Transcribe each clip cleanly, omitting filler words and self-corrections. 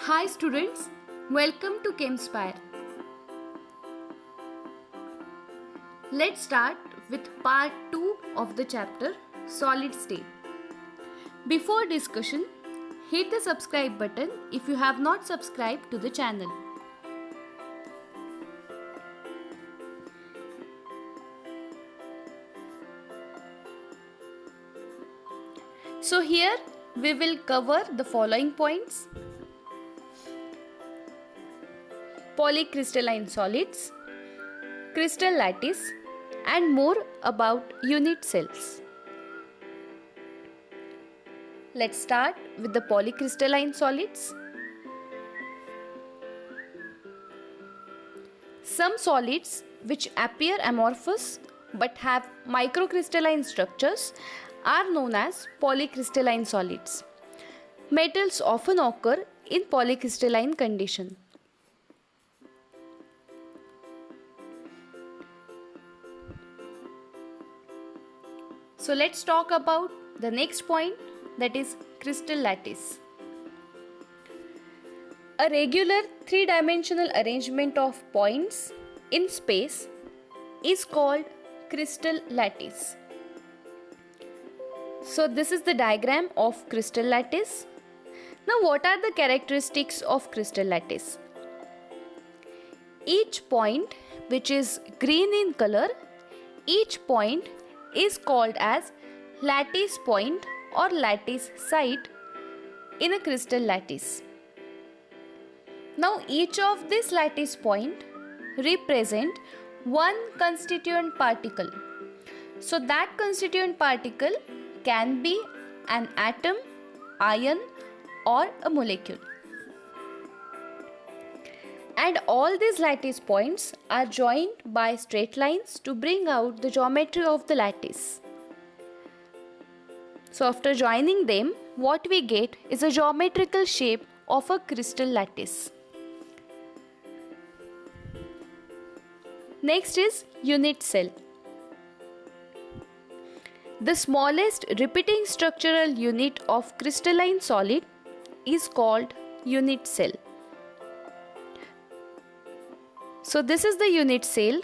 Hi students, welcome to ChemSpire. Let's start with part 2 of the chapter Solid State. Before discussion, hit the subscribe button if you have not subscribed to the channel. So here we will cover the following points: polycrystalline solids, crystal lattice, and more about unit cells. Let's start with the polycrystalline solids. Some solids which appear amorphous but have microcrystalline structures are known as polycrystalline solids. Metals often occur in polycrystalline condition. So let's talk about the next point, that is crystal lattice. A regular three-dimensional arrangement of points in space is called crystal lattice. So this is the diagram of crystal lattice. Now what are the characteristics of crystal lattice? Each point, which is green in color, each point is called as lattice point or lattice site in a crystal lattice. Now each of this lattice point represent one constituent particle. So that constituent particle can be an atom, ion, or a molecule. And all these lattice points are joined by straight lines to bring out the geometry of the lattice. So after joining them, what we get is a geometrical shape of a crystal lattice. Next is unit cell. The smallest repeating structural unit of crystalline solid is called unit cell. So this is the unit cell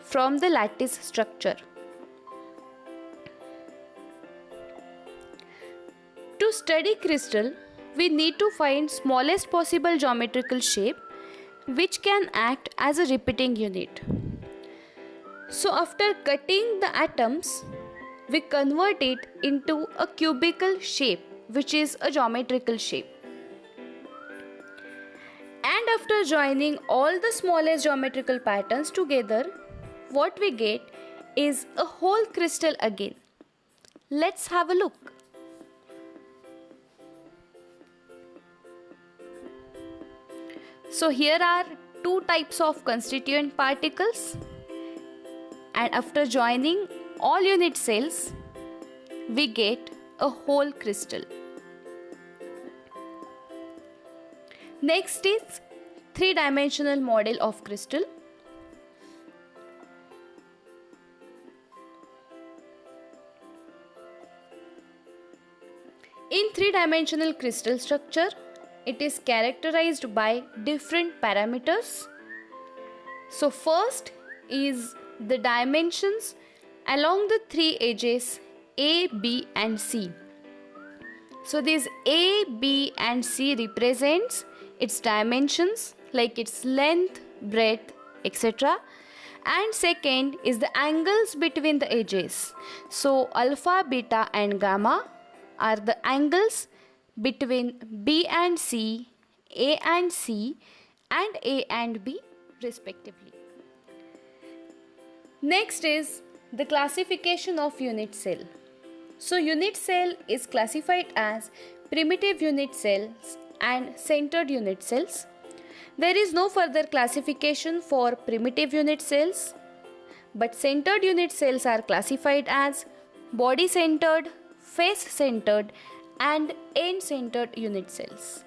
from the lattice structure. To study crystal, we need to find smallest possible geometrical shape which can act as a repeating unit. So after cutting the atoms, we convert it into a cubical shape, which is a geometrical shape. And after joining all the smallest geometrical patterns together, what we get is a whole crystal again. Let's have a look. So here are two types of constituent particles, and after joining all unit cells, we get a whole crystal. Next is three-dimensional model of crystal. In three-dimensional crystal structure, it is characterized by different parameters. So first is the dimensions along the three edges A, B and C. So these A, B and C represents its dimensions like its length, breadth, etc. And second is the angles between the edges. So alpha, beta and gamma are the angles between B and C, A and C and A and B respectively. Next is the classification of unit cell. So unit cell is classified as primitive unit cells and centered unit cells. There is no further classification for primitive unit cells, but centered unit cells are classified as body centered, face centered and end centered unit cells.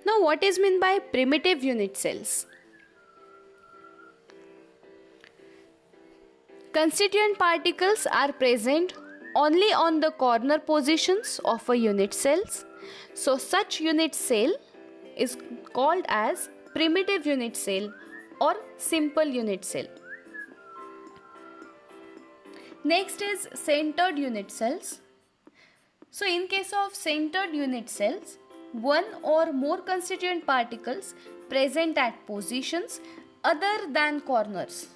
Now what is meant by primitive unit cells? Constituent particles are present only on the corner positions of a unit cells So such unit cell is called as primitive unit cell or simple unit cell. Next is centered unit cells. So in case of centered unit cells, one or more constituent particles present at positions other than corners.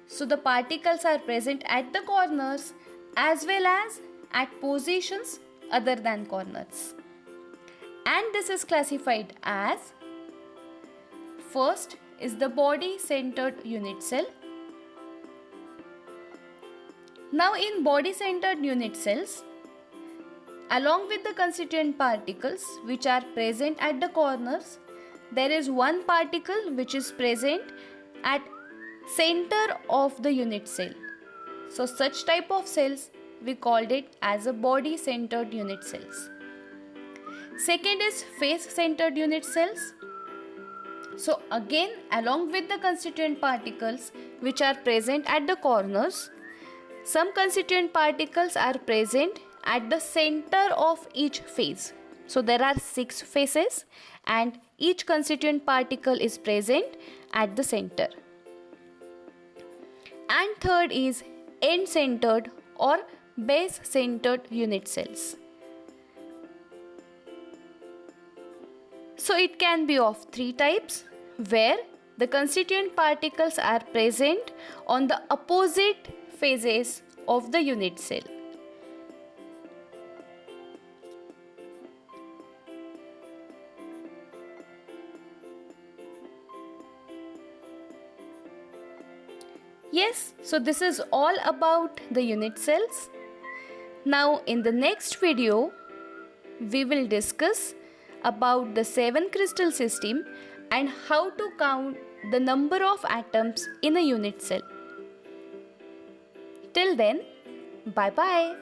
So the particles are present at the corners as well as at positions other than corners. And this is classified as, first is the body centered unit cell. Now in body centered unit cells, along with the constituent particles which are present at the corners, there is one particle which is present at center of the unit cell. So such type of cells we called it as a body centered unit cells. Second is face centered unit cells. So again, along with the constituent particles which are present at the corners, some constituent particles are present at the center of each face. So there are 6 faces and each constituent particle is present at the center. And third is end centered or base centered unit cells. So it can be of 3 types, where the constituent particles are present on the opposite phases of the unit cell. Yes, so this is all about the unit cells. Now in the next video, we will discuss about the 7 crystal system and how to count the number of atoms in a unit cell. Till then, bye bye.